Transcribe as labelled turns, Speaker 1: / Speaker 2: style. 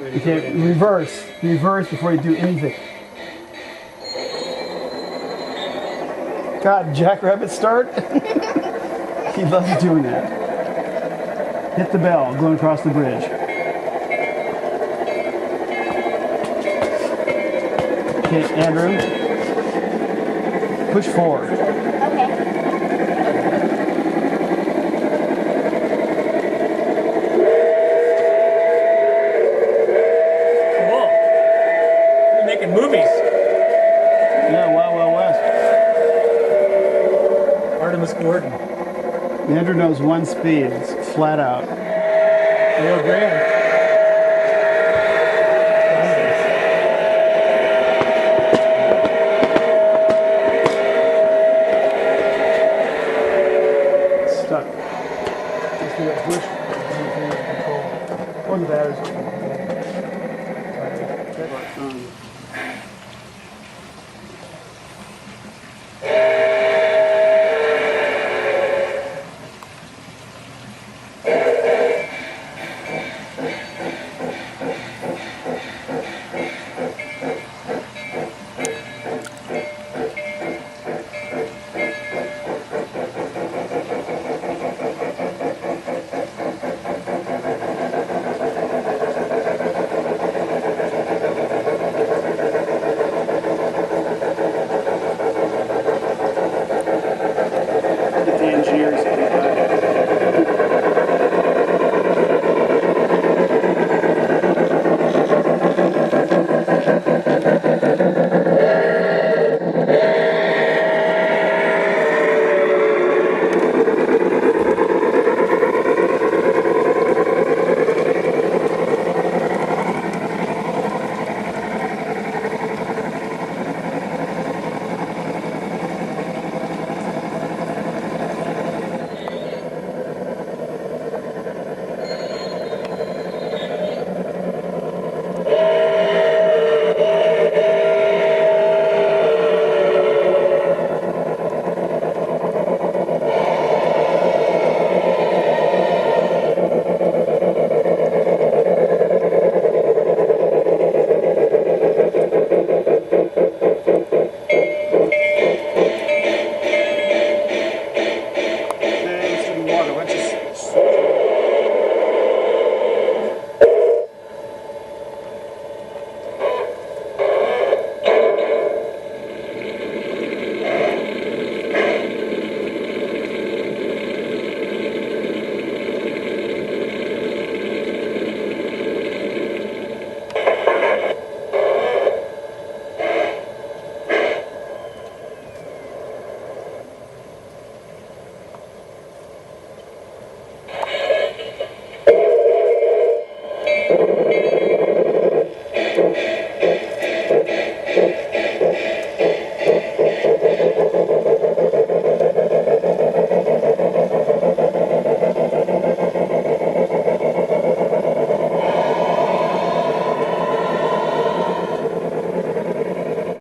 Speaker 1: Okay, reverse. Reverse before you do anything. God, Jackrabbit start? He loves doing that. Hit the bell going across the bridge. Okay, Andrew. Push forward.
Speaker 2: Okay.
Speaker 3: Cool. You're making movies.
Speaker 1: Yeah, Wild Wild West.
Speaker 3: Artemis Gordon.
Speaker 1: Andrew knows one speed. It's flat out.
Speaker 3: Rio Grande.
Speaker 1: Stuck.
Speaker 4: Just do that push. Control. Or the batteries.